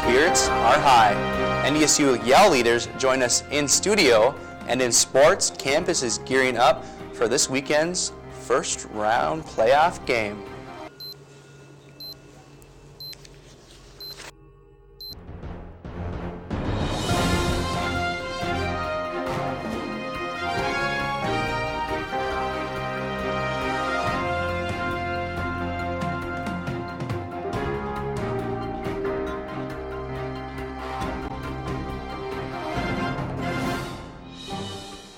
spirits are high. NDSU Yell leaders join us in studio, and in sports, campus is gearing up for this weekend's first round playoff game.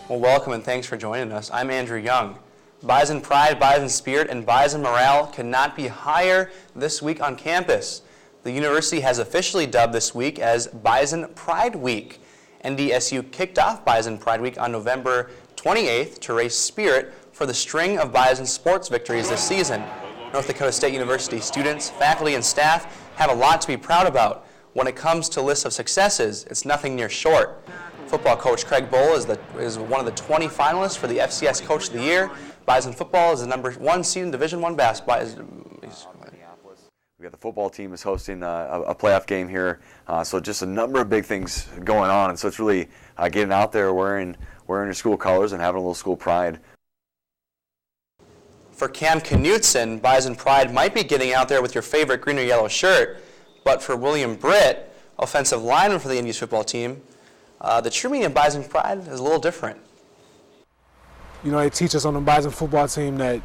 Well, welcome and thanks for joining us. I'm Andrew Young. Bison pride, Bison spirit, and Bison morale cannot be higher this week on campus. The university has officially dubbed this week as Bison Pride Week. NDSU kicked off Bison Pride Week on November 28th to raise spirit for the string of Bison sports victories this season. North Dakota State University students, faculty, and staff have a lot to be proud about. When it comes to lists of successes, it's nothing near short. Football coach Craig Bowl is one of the 20 finalists for the FCS Coach of the Year. Bison football is the number one seed in Division I basketball. We got the football team is hosting a playoff game here, so just a number of big things going on. And so it's really getting out there, wearing your school colors and having a little school pride. For Cam Knutson, Bison pride might be getting out there with your favorite green or yellow shirt, but for William Britt, offensive lineman for the Indies football team, the true meaning of Bison pride is a little different. You know, they teach us on the Bison football team that,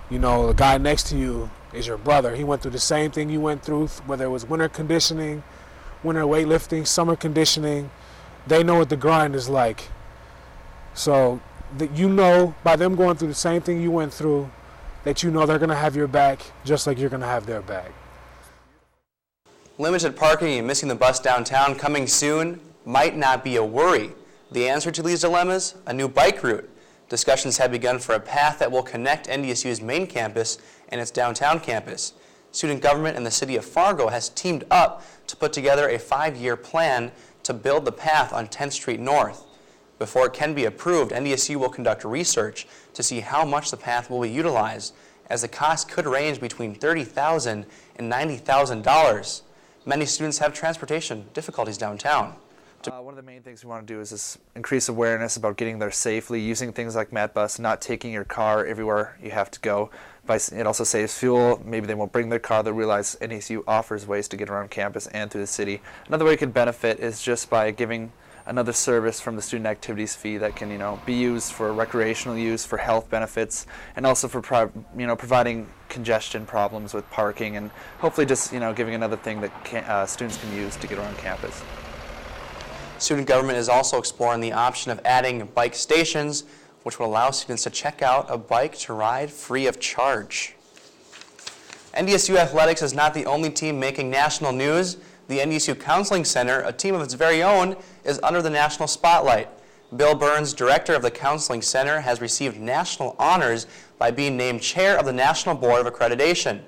you know, the guy next to you is your brother. He went through the same thing you went through, whether it was winter conditioning, winter weightlifting, summer conditioning. They know what the grind is like. So that you know, by them going through the same thing you went through, that you know they're going to have your back just like you're going to have their back. Limited parking and missing the bus downtown coming soon might not be a worry. The answer to these dilemmas? A new bike route. Discussions have begun for a path that will connect NDSU's main campus and its downtown campus. Student government and the city of Fargo has teamed up to put together a 5-year plan to build the path on 10th Street North. Before it can be approved, NDSU will conduct research to see how much the path will be utilized, as the cost could range between $30,000 and $90,000. Many students have transportation difficulties downtown. One of the main things we want to do is just increase awareness about getting there safely, using things like MetBus, not taking your car everywhere you have to go. It also saves fuel. Maybe they won't bring their car. They'll realize NDSU offers ways to get around campus and through the city. Another way it could benefit is just by giving another service from the student activities fee that can, be used for recreational use, for health benefits, and also for, providing congestion problems with parking, and hopefully just, giving another thing that students can use to get around campus. Student government is also exploring the option of adding bike stations, which will allow students to check out a bike to ride free of charge. NDSU Athletics is not the only team making national news. The NDSU Counseling Center, a team of its very own, is under the national spotlight. Bill Burns, director of the Counseling Center, has received national honors by being named chair of the National Board of Accreditation.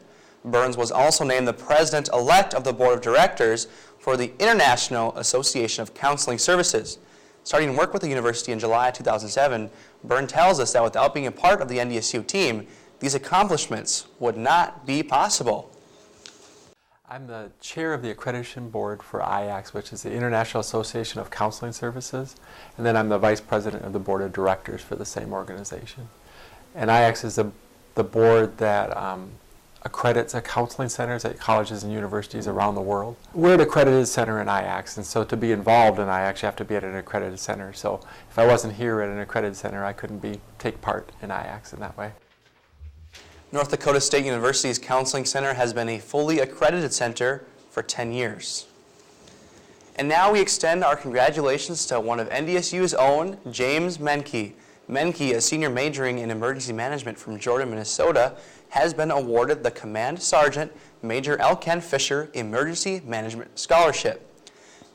Burns was also named the president-elect of the board of directors for the International Association of Counseling Services. Starting work with the university in July 2007, Burns tells us that without being a part of the NDSU team, these accomplishments would not be possible. I'm the chair of the accreditation board for IACS, which is the International Association of Counseling Services, and then I'm the vice president of the board of directors for the same organization. And IACS is the board that accredits counseling centers at colleges and universities around the world. We're an accredited center in IACS, and so to be involved in IACS, you have to be at an accredited center. So if I wasn't here at an accredited center, I couldn't take part in IACS in that way. North Dakota State University's Counseling Center has been a fully accredited center for 10 years. And now we extend our congratulations to one of NDSU's own, James Menke. Menke, a senior majoring in emergency management from Jordan, Minnesota, has been awarded the Command Sergeant Major L. Ken Fisher Emergency Management Scholarship.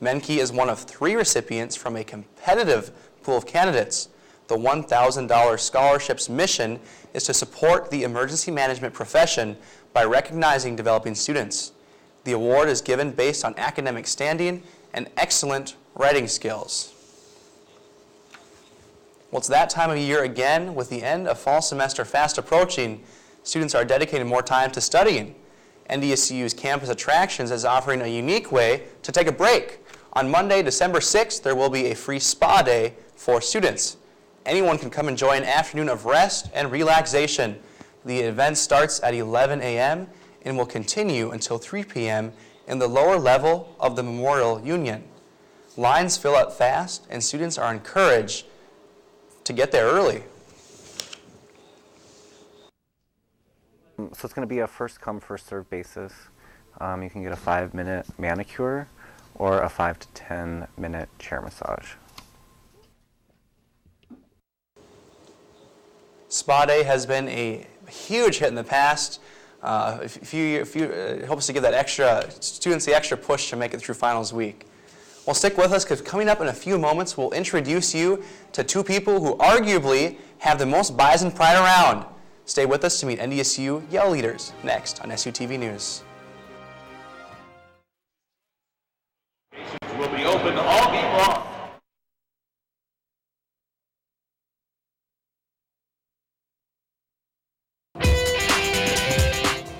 Menke is one of 3 recipients from a competitive pool of candidates. The $1,000 scholarship's mission is to support the emergency management profession by recognizing developing students. The award is given based on academic standing and excellent writing skills. Well, it's that time of year again. With the end of fall semester fast approaching, students are dedicating more time to studying. NDSU's campus attractions is offering a unique way to take a break. On Monday, December 6th, there will be a free spa day for students. Anyone can come enjoy an afternoon of rest and relaxation. The event starts at 11 a.m. and will continue until 3 p.m. in the lower level of the Memorial Union. Lines fill up fast, and students are encouraged to get there early. So it's going to be a first come, first served basis. You can get a 5-minute manicure or a 5 to 10-minute chair massage. Spa Day has been a huge hit in the past. If you hopes to give that extra students the extra push to make it through finals week. Well, stick with us because coming up in a few moments, we'll introduce you to two people who arguably have the most Bison pride around. Stay with us to meet NDSU Yell Leaders next on SuTV News. Will be open all game long.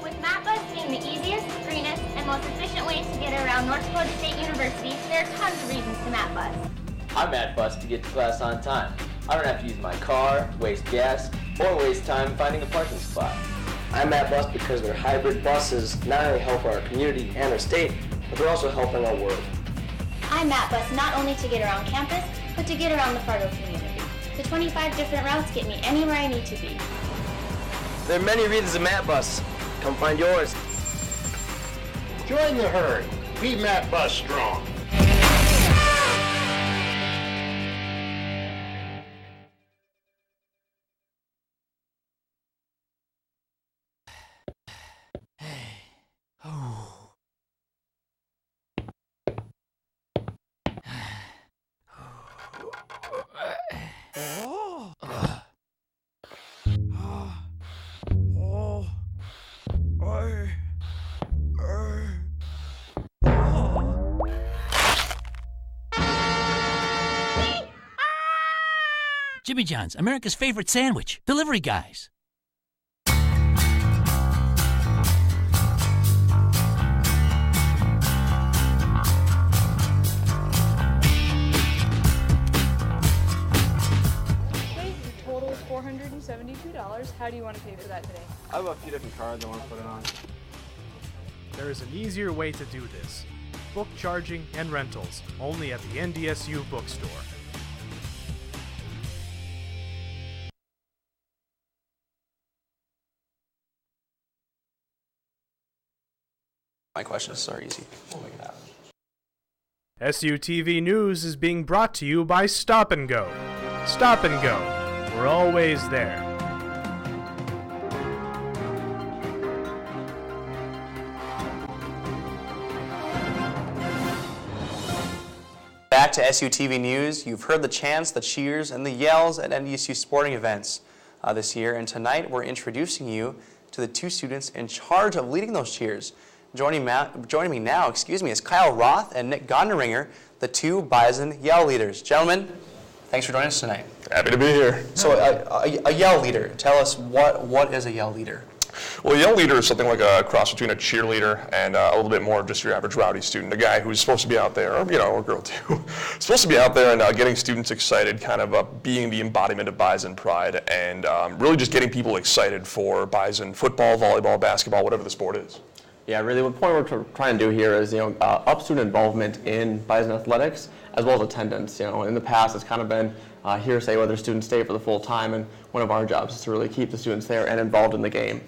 With MapBus being the easiest, greenest, and most efficient way to get around North Dakota State University, there are tons of reasons to MapBus. I'm at bus to get to class on time. I don't have to use my car, waste gas, or waste time finding a parking spot. I'm at bus because their hybrid buses not only help our community and our state, but they're also helping our world. I'm MapBus not only to get around campus, but to get around the Fargo community. The 25 different routes get me anywhere I need to be. There are many reasons to MapBus. Come find yours. Join the herd. Be Matt Bus strong. Jimmy John's, America's favorite sandwich. Delivery guys. Okay, your total is $472. How do you want to pay for that today? I have a few different cards I want to put it on. There is an easier way to do this. Book charging and rentals, only at the NDSU bookstore. My questions are easy. We'll make it happen. SuTV News is being brought to you by Stop and Go. Stop and Go. We're always there. Back to SuTV News. You've heard the chants, the cheers, and the yells at NDSU sporting events this year, and tonight we're introducing you to the two students in charge of leading those cheers. Joining me now, is Kyle Roth and Nick Gonderinger, the two Bison Yell Leaders. Gentlemen, thanks for joining us tonight. Happy to be here. So a Yell Leader, tell us what is a Yell Leader? Well, a Yell Leader is something like a cross between a cheerleader and a little bit more of just your average rowdy student, a guy who's supposed to be out there, or girl too, supposed to be out there and getting students excited, kind of being the embodiment of Bison pride, and really just getting people excited for Bison football, volleyball, basketball, whatever the sport is. Yeah, really, the point we're trying to do here is, up student involvement in Bison athletics as well as attendance. In the past, it's kind of been hearsay whether students stay for the full time, and one of our jobs is to really keep the students there and involved in the game.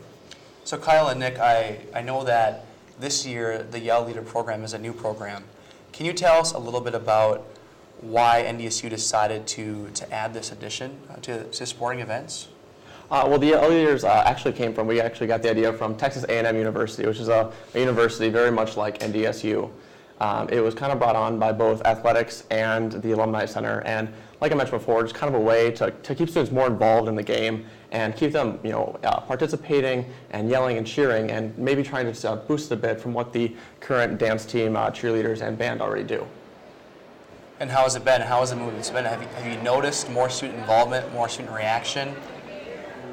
So Kyle and Nick, I know that this year the Yell Leader program is a new program. Can you tell us a little bit about why NDSU decided to add this addition to sporting events? Well, the Yell Leaders we actually got the idea from Texas A&M University, which is a university very much like NDSU. It was kind of brought on by both athletics and the Alumni Center, and like I mentioned before, just kind of a way to keep students more involved in the game and keep them, participating and yelling and cheering, and maybe trying to boost it a bit from what the current dance team, cheerleaders, and band already do. And how has it been? How has the movement been? Have you noticed more student involvement, more student reaction?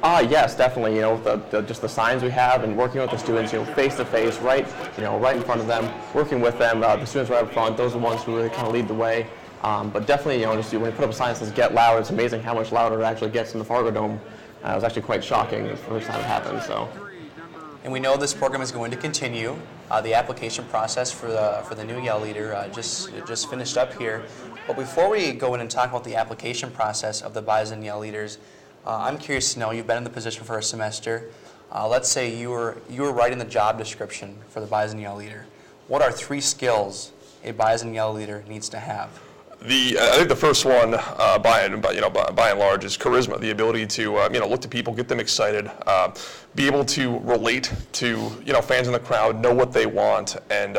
Yes, definitely. You know, just the signs we have and working with the students, you know, face to face, right in front of them, working with them. The students right up front, those are the ones who really kind of lead the way. But definitely, you know, just when you put up a sign that says "Get Loud," it's amazing how much louder it actually gets in the Fargo Dome. It was actually quite shocking the first time it happened. So. And we know this program is going to continue. The application process for the new Yell Leader just finished up here. But before we go in and talk about the application process of the Bison Yell Leaders, I'm curious to know, you've been in the position for a semester. Let's say you were writing the job description for the Bison Yell Leader. What are 3 skills a Bison Yell Leader needs to have? I think the first one, by and large, is charisma. The ability to look to people, get them excited, be able to relate to fans in the crowd, know what they want, and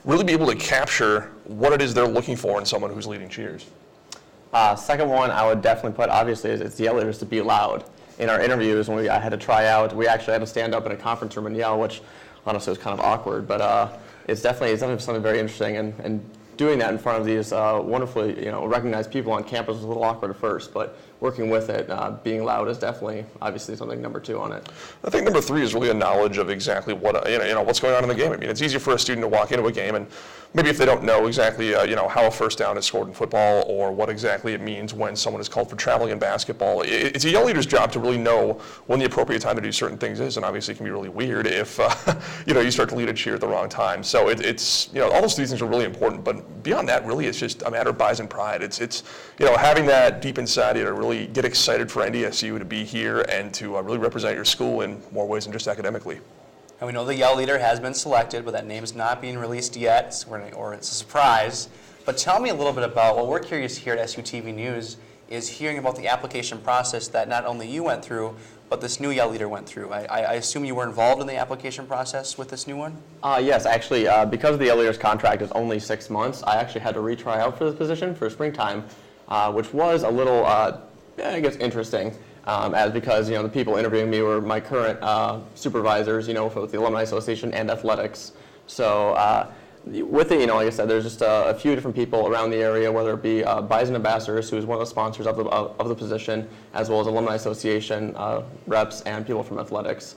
really be able to capture what it is they're looking for in someone who's leading cheers. Second one, I would definitely put, obviously, is it's the Yell Leaders to be loud. In our interviews, when I had to try out, we actually had to stand up in a conference room and yell, which honestly was kind of awkward. But it's definitely something very interesting, and doing that in front of these wonderfully recognized people on campus was a little awkward at first, but working with it, being loud is definitely obviously something number 2 on it. I think number 3 is really a knowledge of exactly what what's going on in the game. I mean, it's easier for a student to walk into a game and maybe if they don't know exactly how a first down is scored in football or what exactly it means when someone is called for traveling in basketball, it's a Yell Leader's job to really know when the appropriate time to do certain things is, and obviously it can be really weird if you start to lead a cheer at the wrong time. So it's all those 3 things are really important, but beyond that, really, it's just a matter of Bison pride. It's having that deep inside you to really get excited for NDSU to be here and to really represent your school in more ways than just academically. And we know the Yell Leader has been selected, but that name's not being released yet, or it's a surprise. But tell me a little bit about what we're curious here at SuTV News is hearing about the application process that not only you went through, but this new Yell Leader went through. I assume you were involved in the application process with this new one? Yes, actually, because the Yell Leader's contract is only 6 months, I actually had to retry out for this position for springtime, which was a little, interesting. Because the people interviewing me were my current supervisors, with the Alumni Association and athletics. So with it, like I said, there's just a few different people around the area, whether it be Bison Ambassadors, who is one of the sponsors of the position, as well as Alumni Association reps and people from athletics.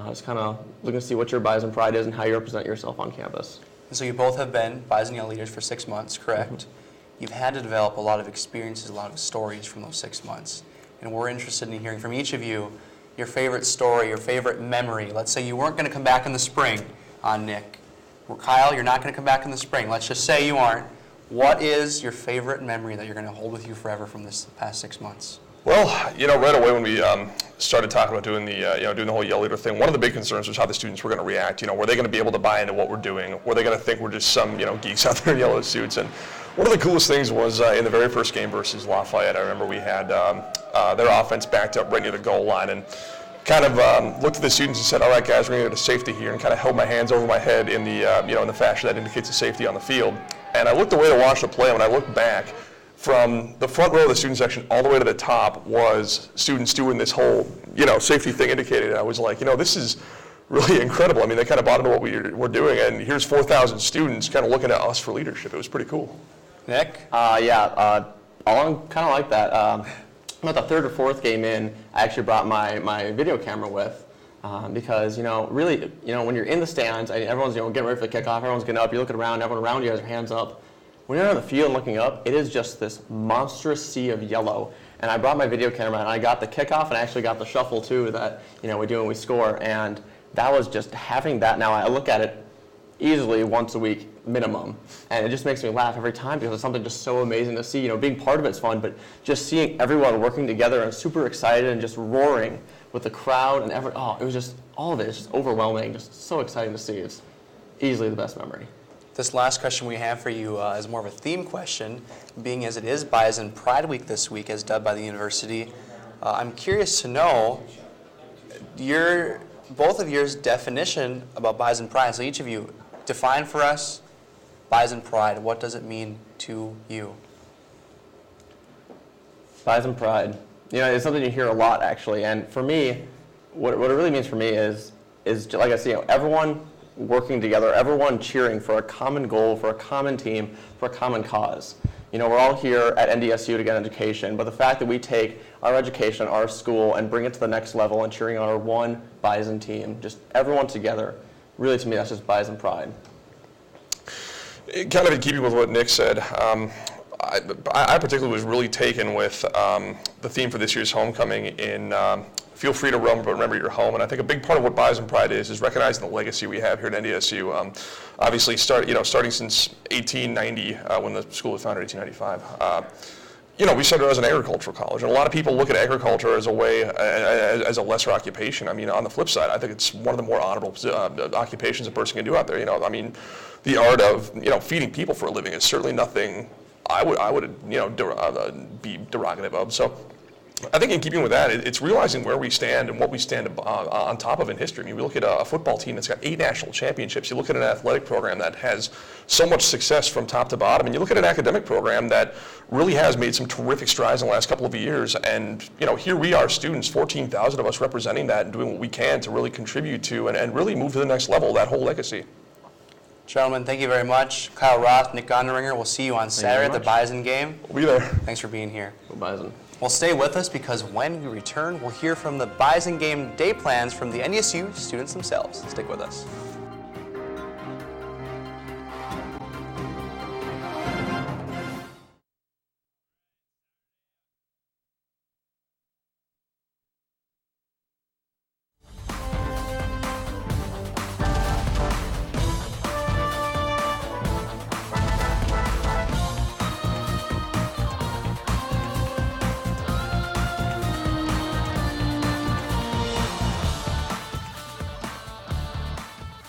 Just kind of looking to see what your Bison pride is and how you represent yourself on campus. And so you both have been Bison Yell Leaders for 6 months, correct? Mm-hmm. You've had to develop a lot of experiences, a lot of stories from those 6 months. And we're interested in hearing from each of you your favorite story, your favorite memory. Let's say you weren't going to come back in the spring, Nick. Or Kyle, you're not going to come back in the spring. Let's just say you aren't. What is your favorite memory that you're going to hold with you forever from this past 6 months? Well, right away when we started talking about doing the whole Yell Leader thing, one of the big concerns was how the students were going to react. Were they going to be able to buy into what we're doing? Were they going to think we're just some geeks out there in yellow suits? And one of the coolest things was in the very first game versus Lafayette. I remember we had their offense backed up right near the goal line and kind of looked at the students and said, "All right, guys, we're going to get a safety here," and kind of held my hands over my head in the in the fashion that indicates a safety on the field. And I looked away to watch the play, and when I looked back, from the front row of the student section all the way to the top was students doing this whole safety thing indicated. And I was like, this is really incredible. I mean, they kind of bought into what we're doing, and here's 4,000 students kind of looking at us for leadership. It was pretty cool. Nick? Along kind of like that. About the 3rd or 4th game in, I actually brought my video camera with because, really, when you're in the stands and everyone's, getting ready for the kickoff, everyone's getting up, you're looking around, everyone around you has their hands up. When you're on the field and looking up, it is just this monstrous sea of yellow. And I brought my video camera and I got the kickoff and I actually got the shuffle too that, we do when we score. And that was just having that. Now I look at it easily once a week minimum. And it just makes me laugh every time because it's something just so amazing to see. Being part of it's fun, but just seeing everyone working together and super excited and just roaring with the crowd and it was just, all of it is just overwhelming, just so exciting to see. It's easily the best memory. This last question we have for you is more of a theme question, being as it is Bison Pride Week this week as dubbed by the university. I'm curious to know both of yours definition about Bison Pride. So each of you, define for us Bison Pride. What does it mean to you? Bison Pride. It's something you hear a lot, actually. And for me, what it really means for me is like I say, everyone working together, everyone cheering for a common goal, for a common team, for a common cause. You know, we're all here at NDSU to get an education, but the fact that we take our education, our school, and bring it to the next level and cheering on our one Bison team, just everyone together, really to me that's just Bison pride. Kind of in keeping with what Nick said, I particularly was really taken with the theme for this year's homecoming in feel free to roam, but remember your home. And I think a big part of what Bison Pride is recognizing the legacy we have here at NDSU. Obviously, starting since 1890, when the school was founded in 1895. We started as an agricultural college, and a lot of people look at agriculture as a way, as a lesser occupation. I mean, on the flip side, I think it's one of the more honorable occupations a person can do out there. I mean, the art of feeding people for a living is certainly nothing I would be derogative of. So I think in keeping with that, it's realizing where we stand and what we stand on top of in history. I mean, we look at a football team that's got 8 national championships. You look at an athletic program that has so much success from top to bottom, and you look at an academic program that really has made some terrific strides in the last couple of years. And here we are, students, 14,000 of us representing that and doing what we can to really contribute to and really move to the next level, that whole legacy. Gentlemen, thank you very much. Kyle Roth, Nick Gonderinger, we'll see you on Saturday at the Bison game. We'll be there. Thanks for being here. Go Bison. Well, stay with us because when we return, we'll hear from the Bison game day plans from the NDSU students themselves. Stick with us.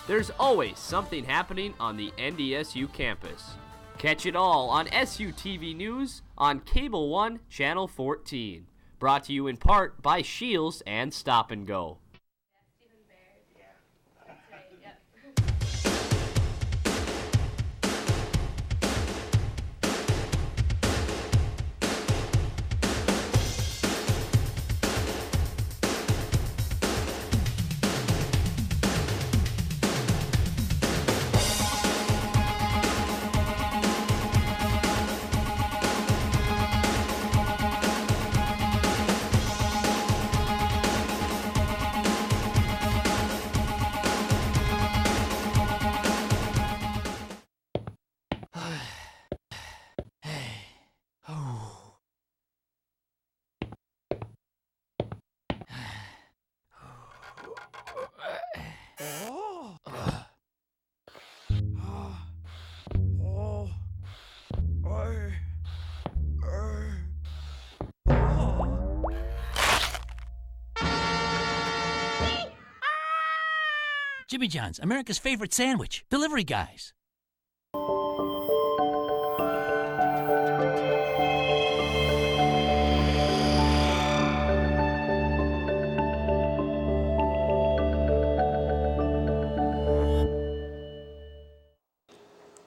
There's always something happening on the NDSU campus. Catch it all on SuTV News on Cable 1, Channel 14. Brought to you in part by Shields and Stop and Go. Jimmy John's, America's favorite sandwich. Delivery guys.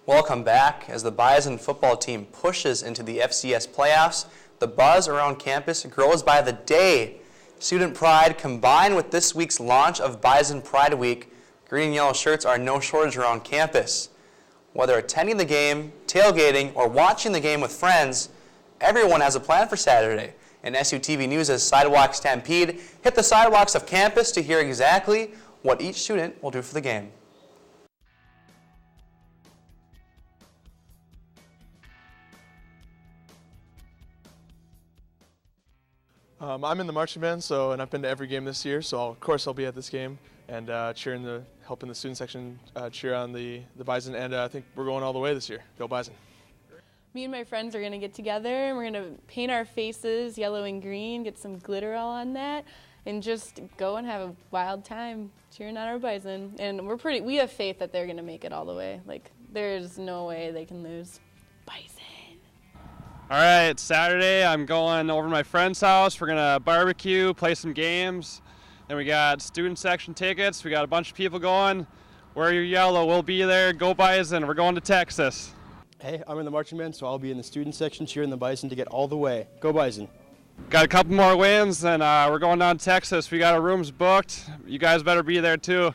Welcome back. As the Bison football team pushes into the FCS playoffs, the buzz around campus grows by the day. Student pride combined with this week's launch of Bison Pride Week, green and yellow shirts are no shortage around campus. Whether attending the game, tailgating, or watching the game with friends, everyone has a plan for Saturday. And SuTV News' Sidewalk Stampede hit the sidewalks of campus to hear exactly what each student will do for the game. I'm in the marching band, and I've been to every game this year, so of course I'll be at this game and helping the student section cheer on the Bison, and I think we're going all the way this year. Go Bison. Me and my friends are going to get together and we're going to paint our faces yellow and green, get some glitter all on that, and just go and have a wild time cheering on our Bison. And we have faith that they're going to make it all the way. Like, there's no way they can lose. Bison. All right, it's Saturday. I'm going over to my friend's house. We're gonna barbecue, play some games. Then we got student section tickets. We got a bunch of people going. Wear your yellow, we'll be there. Go Bison, we're going to Texas. Hey, I'm in the marching band, so I'll be in the student section cheering the Bison to get all the way. Go Bison. Got a couple more wins, and we're going down to Texas. We got our rooms booked. You guys better be there too.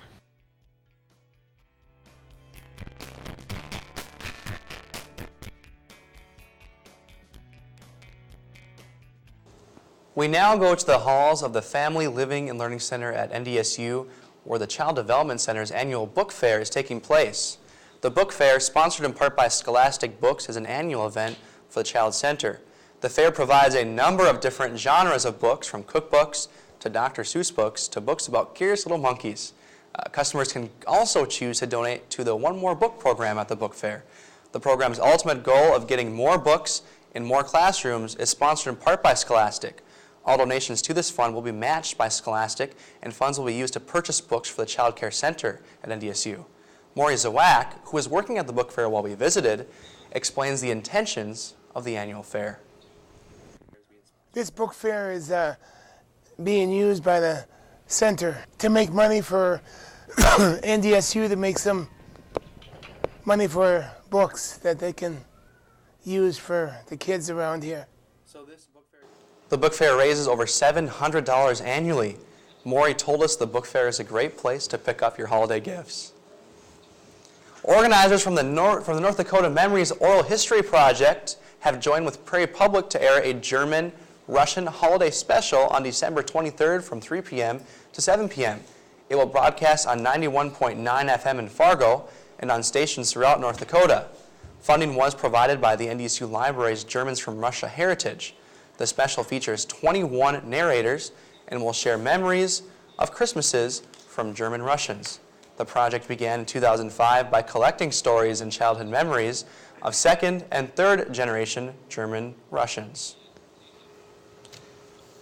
We now go to the halls of the Family Living and Learning Center at NDSU, where the Child Development Center's annual book fair is taking place. The book fair, sponsored in part by Scholastic Books, is an annual event for the Child Center. The fair provides a number of different genres of books, from cookbooks to Dr. Seuss books to books about curious little monkeys. Customers can also choose to donate to the One More Book program at the book fair. The program's ultimate goal of getting more books in more classrooms is sponsored in part by Scholastic. All donations to this fund will be matched by Scholastic, and funds will be used to purchase books for the Child Care Center at NDSU. Maury Zawak, who was working at the book fair while we visited, explains the intentions of the annual fair. This book fair is being used by the center to make money for NDSU, to make some money for books that they can use for the kids around here. The book fair raises over $700 annually. Maury told us the book fair is a great place to pick up your holiday gifts. Organizers from the North Dakota Memories Oral History Project have joined with Prairie Public to air a German-Russian holiday special on December 23rd from 3 p.m. to 7 p.m. It will broadcast on 91.9 FM in Fargo and on stations throughout North Dakota. Funding was provided by the NDSU Library's Germans from Russia Heritage. The special features 21 narrators and will share memories of Christmases from German Russians. The project began in 2005 by collecting stories and childhood memories of second and third generation German Russians.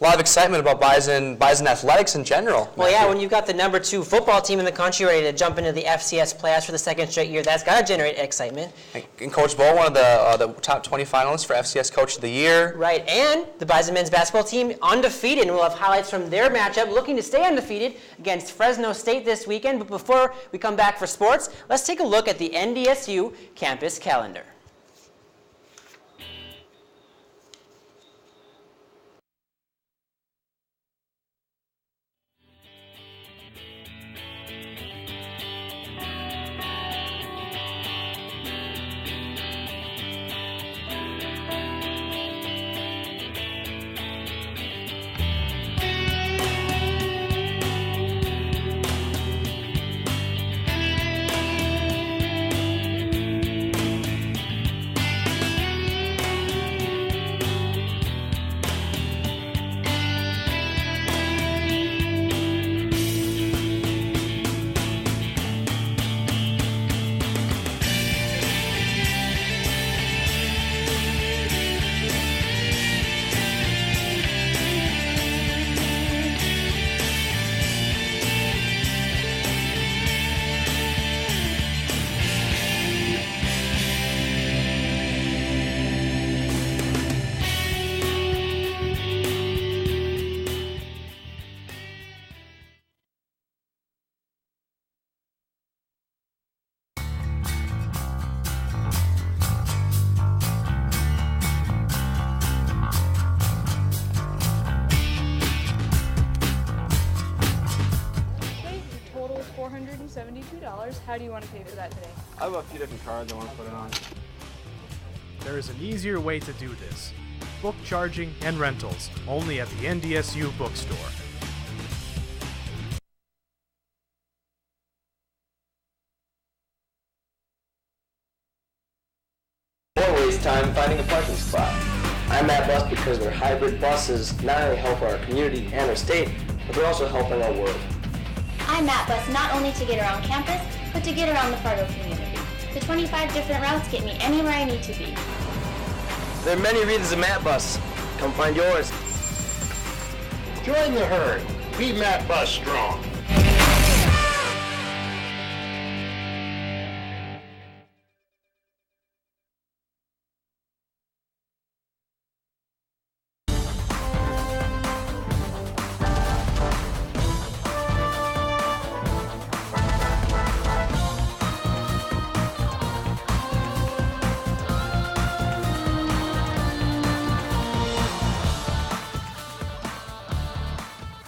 A lot of excitement about Bison athletics in general. Well, yeah, when you've got the #2 football team in the country ready to jump into the FCS playoffs for the second straight year, that's got to generate excitement. And Coach Bo, one of the top 20 finalists for FCS Coach of the Year. Right, and the Bison men's basketball team undefeated, and we'll have highlights from their matchup, looking to stay undefeated against Fresno State this weekend. But before we come back for sports, let's take a look at the NDSU campus calendar. $472. How do you want to pay for that today? I have a few different cards I want to put it on. There is an easier way to do this. Book charging and rentals, only at the NDSU bookstore. Or waste time finding a parking spot. I'm Matt Bus because their hybrid buses not only help our community and our state, but they're also helping our world. I'm Matt Bus not only to get around campus, but to get around the Fargo community. The 25 different routes get me anywhere I need to be. There are many reasons of Matt Bus. Come find yours. Join the herd. Be Matt Bus strong.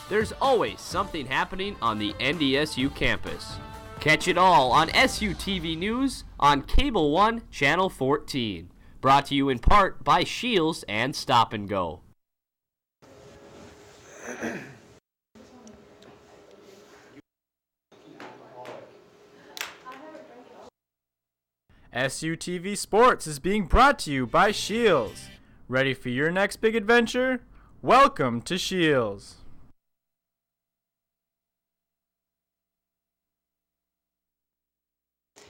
There's always something happening on the NDSU campus. Catch it all on SuTV News on Cable 1, Channel 14. Brought to you in part by Shields and Stop and Go. SuTV Sports is being brought to you by Shields. Ready for your next big adventure? Welcome to Shields.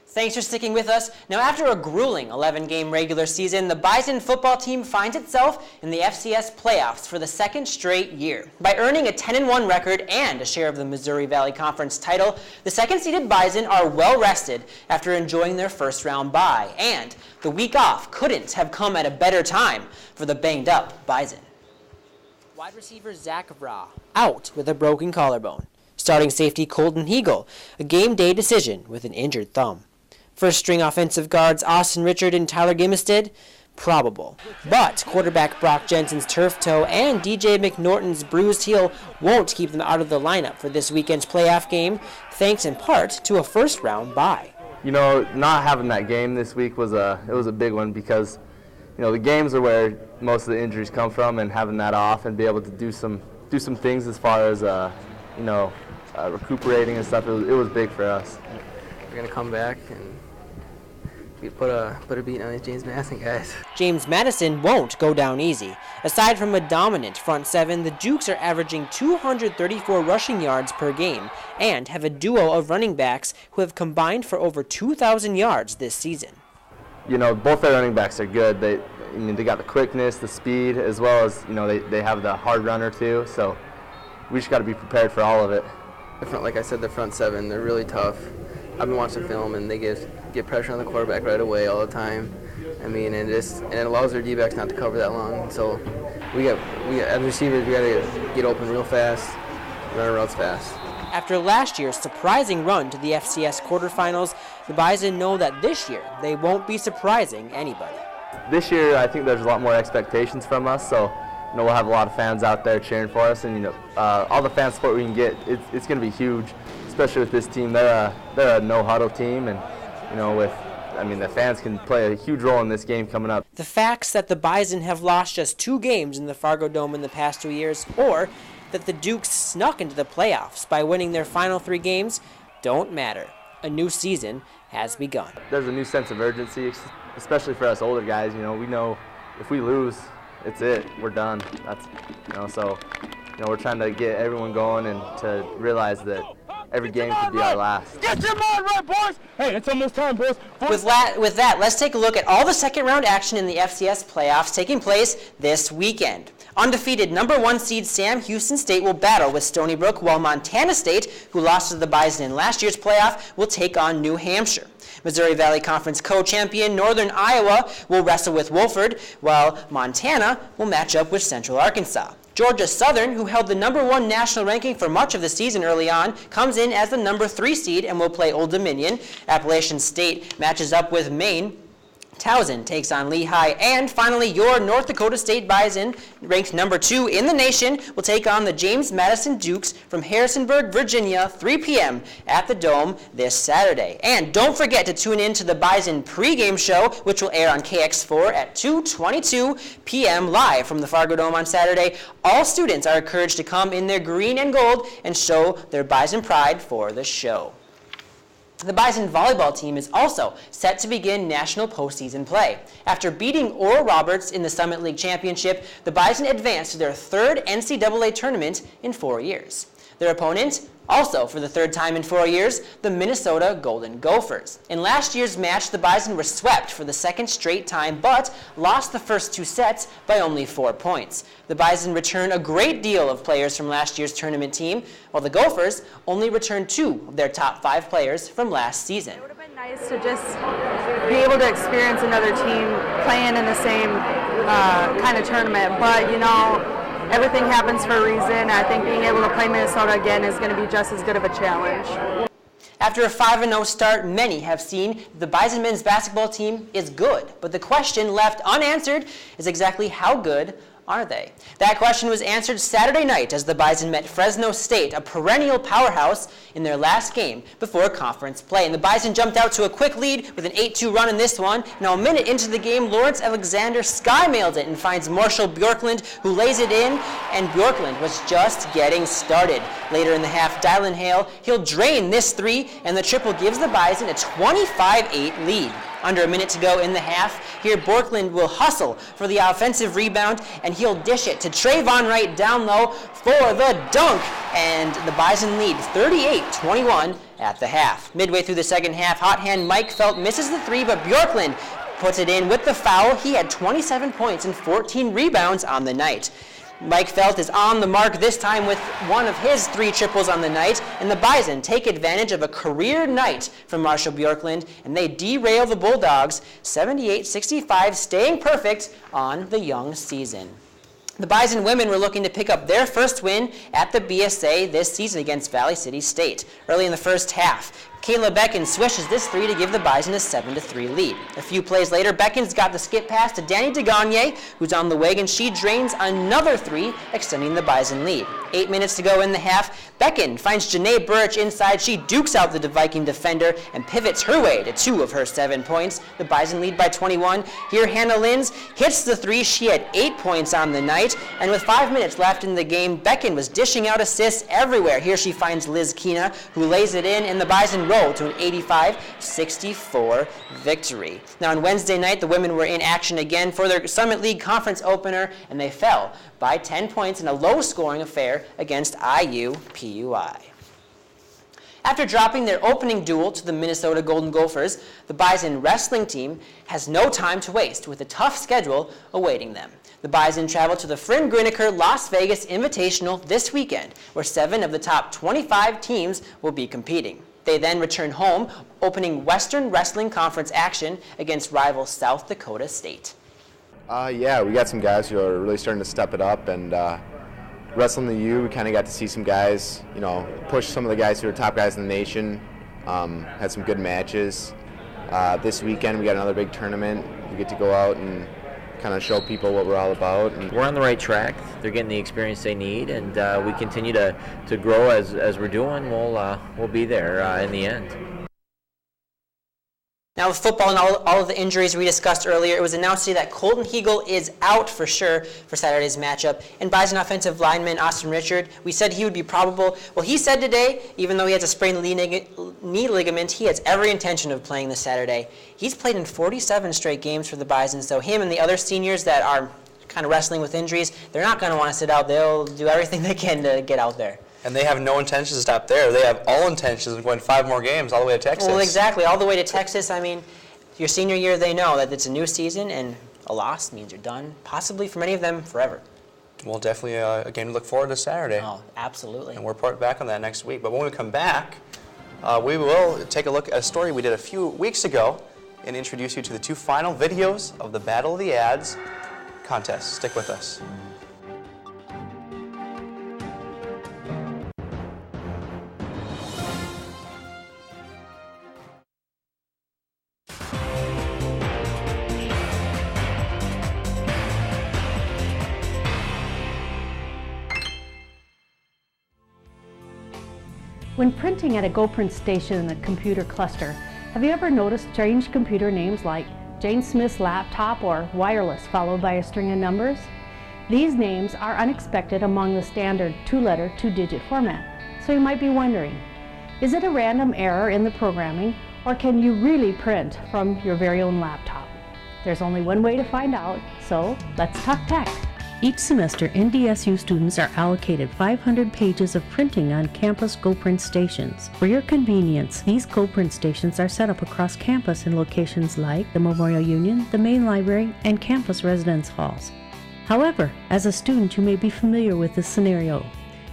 Thanks for sticking with us. Now, after a grueling 11-game regular season, the Bison football team finds itself in the FCS playoffs for the second straight year. By earning a 10-1 record and a share of the Missouri Valley Conference title, the second-seeded Bison are well-rested after enjoying their first-round bye, and the week off couldn't have come at a better time for the banged-up Bison. Wide receiver Zach Vra out with a broken collarbone. Starting safety Colton Heagle, a game-day decision with an injured thumb. First-string offensive guards Austin Richard and Tyler Gimestad, probable. But quarterback Brock Jensen's turf toe and DJ McNorton's bruised heel won't keep them out of the lineup for this weekend's playoff game, thanks in part to a first-round bye. You know, not having that game this week was a big one because, you know, the games are where most of the injuries come from, and having that off and be able to do some things as far as you know, recuperating and stuff, it was big for us. We're gonna come back and put a beat on these James Madison guys. James Madison won't go down easy. Aside from a dominant front seven, the Dukes are averaging 234 rushing yards per game and have a duo of running backs who have combined for over 2,000 yards this season. You know, both their running backs are good. They got the quickness, the speed, as well as, you know, they have the hard runner too. So we just got to be prepared for all of it. Like I said, the front seven, they're really tough. I've been watching film, and they get pressure on the quarterback right away all the time. I mean, and it allows their D-backs not to cover that long. So we got as receivers, we got to get open real fast, run our routes fast. After last year's surprising run to the FCS quarterfinals, the Bison know that this year they won't be surprising anybody. This year, I think there's a lot more expectations from us, so, you know, we'll have a lot of fans out there cheering for us, and, you know, all the fan support we can get, it's going to be huge, especially with this team. They're a no-huddle team, and, you know, the fans can play a huge role in this game coming up. The facts that the Bison have lost just 2 games in the Fargo Dome in the past 2 years, or that the Dukes snuck into the playoffs by winning their final 3 games, don't matter. A new season has begun. There's a new sense of urgency, especially for us older guys. You know, we know if we lose, it's it. We're done. That's, you know, so, you know, we're trying to get everyone going and to realize that every game could be our last. Get your mind right, boys! Hey, it's almost time, boys. With that, let's take a look at all the second-round action in the FCS playoffs taking place this weekend. Undefeated number 1 seed Sam Houston State will battle with Stony Brook, while Montana State, who lost to the Bison in last year's playoff, will take on New Hampshire. Missouri Valley Conference co-champion Northern Iowa will wrestle with Wofford, while Montana will match up with Central Arkansas. Georgia Southern, who held the number 1 national ranking for much of the season early on, comes in as the number 3 seed and will play Old Dominion. Appalachian State matches up with Maine. Towson takes on Lehigh, and finally your North Dakota State Bison, ranked number 2 in the nation, will take on the James Madison Dukes from Harrisonburg, Virginia, 3 p.m. at the Dome this Saturday. And don't forget to tune in to the Bison pregame show, which will air on KX4 at 2:22 p.m. live from the Fargo Dome on Saturday. All students are encouraged to come in their green and gold and show their Bison pride for the show. The Bison volleyball team is also set to begin national postseason play. After beating Oral Roberts in the Summit League Championship, the Bison advanced to their 3rd NCAA tournament in 4 years. Their opponent, also for the 3rd time in 4 years, the Minnesota Golden Gophers. In last year's match, the Bison were swept for the 2nd straight time, but lost the first 2 sets by only 4 points. The Bison return a great deal of players from last year's tournament team, while the Gophers only returned 2 of their top 5 players from last season. It would have been nice to just be able to experience another team playing in the same kind of tournament, but, you know, everything happens for a reason. I think being able to play Minnesota again is going to be just as good of a challenge. After a 5-0 start, many have seen the Bison men's basketball team is good. But the question left unanswered is exactly how good are they? That question was answered Saturday night as the Bison met Fresno State, a perennial powerhouse, in their last game before conference play. And the Bison jumped out to a quick lead with an 8-2 run in this one. Now a minute into the game, Lawrence Alexander sky-mails it and finds Marshall Bjorklund, who lays it in, and Bjorklund was just getting started. Later in the half, Dylan Hale, he'll drain this three, and the triple gives the Bison a 25-8 lead. Under a minute to go in the half, here Bjorklund will hustle for the offensive rebound, and he'll dish it to Trayvon Wright down low for the dunk, and the Bison lead 38-21 at the half. Midway through the second half, hot hand Mike Felt misses the three, but Bjorklund puts it in with the foul. He had 27 points and 14 rebounds on the night. Mike Felt is on the mark this time with one of his 3 triples on the night, and the Bison take advantage of a career night from Marshall Bjorklund, and they derail the Bulldogs 78-65, staying perfect on the young season. The Bison women were looking to pick up their first win at the BSA this season against Valley City State. Early in the first half, Kayla Beckins swishes this three to give the Bison a 7-3 lead. A few plays later, Beckins got the skip pass to Danny DeGagne, who's on the wing, and she drains another three, extending the Bison lead. 8 minutes to go in the half, Beckins finds Janae Burch inside. She dukes out the Viking defender and pivots her way to 2 of her 7 points. The Bison lead by 21. Here, Hannah Linz hits the three. She had 8 points on the night, and with 5 minutes left in the game, Beckins was dishing out assists everywhere. Here she finds Liz Keena, who lays it in, and the Bison roll to an 85-64 victory. Now on Wednesday night, the women were in action again for their Summit League conference opener, and they fell by 10 points in a low-scoring affair against IUPUI. After dropping their opening duel to the Minnesota Golden Gophers, the Bison wrestling team has no time to waste with a tough schedule awaiting them. The Bison travel to the Frin Griniker Las Vegas Invitational this weekend, where 7 of the top 25 teams will be competing. They then return home, opening Western Wrestling Conference action against rival South Dakota State. Yeah, we got some guys who are really starting to step it up, and wrestling the U, we kind of got to see some guys, push some of the guys who are top guys in the nation. Had some good matches. This weekend we got another big tournament. We get to go out and kind of show people what we're all about. And we're on the right track. They're getting the experience they need, and we continue to grow as we're doing. We'll be there in the end. Now with football and all of the injuries we discussed earlier, it was announced today that Colton Hegel is out for sure for Saturday's matchup. And Bison offensive lineman Austin Richard, we said he would be probable. Well, he said today, even though he has a sprained knee ligament, he has every intention of playing this Saturday. He's played in 47 straight games for the Bison, so him and the other seniors that are kind of wrestling with injuries, they're not going to want to sit out. They'll do everything they can to get out there. And they have no intentions to stop there. They have all intentions of going 5 more games all the way to Texas. Well, exactly, all the way to Texas. I mean, your senior year, they know that it's a new season, and a loss means you're done, possibly for many of them, forever. Well, definitely a game to look forward to Saturday. Oh, absolutely. And we'll report back on that next week. But when we come back, we will take a look at a story we did a few weeks ago and introduce you to the 2 final videos of the Battle of the Ads contest. Stick with us. When printing at a GoPrint station in the computer cluster, have you ever noticed strange computer names like Jane Smith's laptop or wireless followed by a string of numbers? These names are unexpected among the standard 2-letter, 2-digit format. So you might be wondering, is it a random error in the programming, or can you really print from your very own laptop? There's only one way to find out, so let's talk tech. Each semester, NDSU students are allocated 500 pages of printing on campus GoPrint stations. For your convenience, these GoPrint stations are set up across campus in locations like the Memorial Union, the main library, and campus residence halls. However, as a student, you may be familiar with this scenario.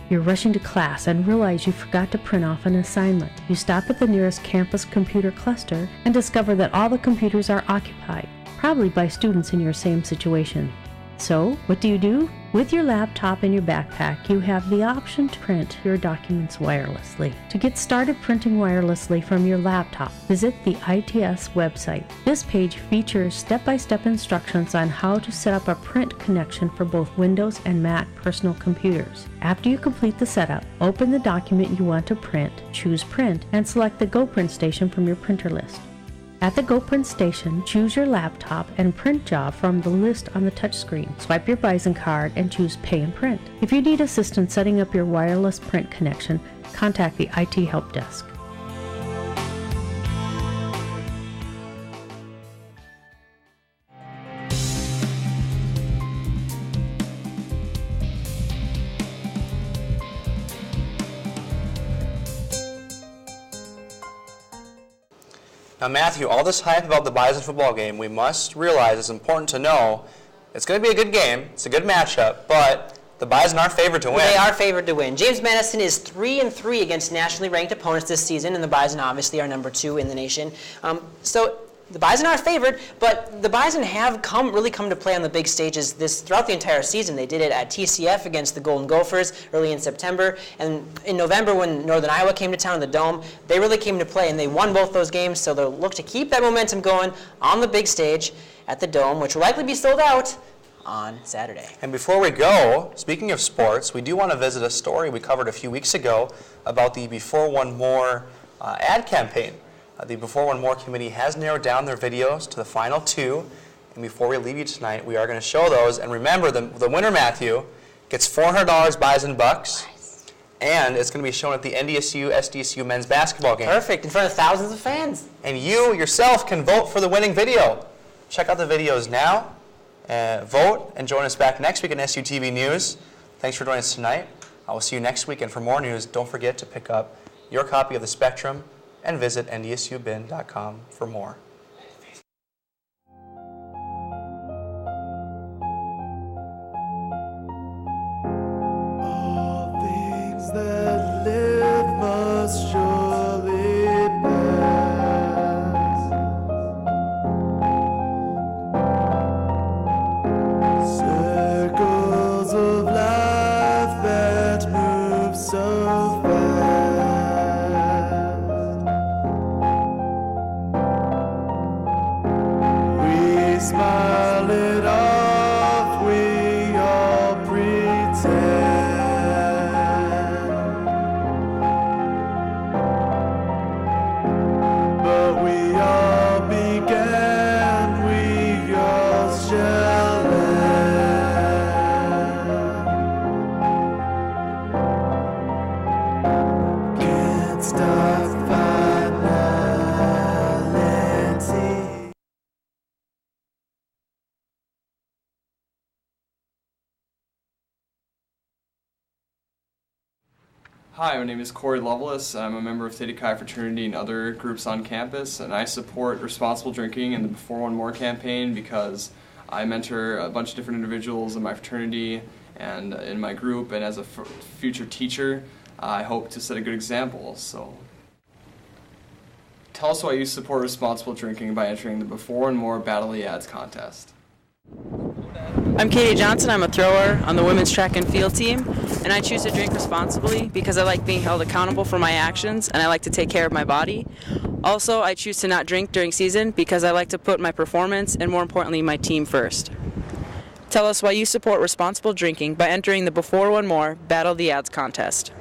You're rushing to class and realize you forgot to print off an assignment. You stop at the nearest campus computer cluster and discover that all the computers are occupied, probably by students in your same situation. So, what do? With your laptop in your backpack, you have the option to print your documents wirelessly. To get started printing wirelessly from your laptop, visit the ITS website. This page features step-by-step instructions on how to set up a print connection for both Windows and Mac personal computers. After you complete the setup, open the document you want to print, choose Print, and select the GoPrint station from your printer list. At the GoPrint station, choose your laptop and print job from the list on the touchscreen. Swipe your Bison card and choose Pay and Print. If you need assistance setting up your wireless print connection, contact the IT Help Desk. Now, Matthew, all this hype about the Bison football game, we must realize it's important to know it's going to be a good game. It's a good matchup, but the Bison are favored to win. They are favored to win. James Madison is 3-3 against nationally ranked opponents this season, and the Bison obviously are number 2 in the nation. So the Bison are favored, but the Bison have really come to play on the big stages throughout the entire season. They did it at TCF against the Golden Gophers early in September, and in November when Northern Iowa came to town in the Dome, they really came to play, and they won both those games, so they'll look to keep that momentum going on the big stage at the Dome, which will likely be sold out on Saturday. And before we go, speaking of sports, we do want to visit a story we covered a few weeks ago about the Before One More ad campaign. The Before One More committee has narrowed down their videos to the final 2. And before we leave you tonight, we are going to show those. And remember, the winner, Matthew, gets $400 Bison bucks. Nice. And it's going to be shown at the NDSU-SDSU men's basketball game. Perfect, in front of thousands of fans. And you yourself can vote for the winning video. Check out the videos now, vote, and join us back next week on SuTV News. Thanks for joining us tonight. I will see you next week. And for more news, don't forget to pick up your copy of The Spectrum and visit ndsubin.com for more. All things that live must surely pass. Circles of life that move so fast. Smile it off, we all pretend, but we all began, we all shall end. Can't stop finality. Hi, my name is Corey Lovelace. I'm a member of Theta Chi fraternity and other groups on campus, and I support responsible drinking and the Before One More campaign because I mentor a bunch of different individuals in my fraternity and in my group, and as a future teacher, I hope to set a good example. So, tell us why you support responsible drinking by entering the Before One More Battle the Ads contest. I'm Katie Johnson. I'm a thrower on the women's track and field team, and I choose to drink responsibly because I like being held accountable for my actions and I like to take care of my body. Also, I choose to not drink during season because I like to put my performance and, more importantly, my team first. Tell us why you support responsible drinking by entering the Before One More Battle the Ads contest.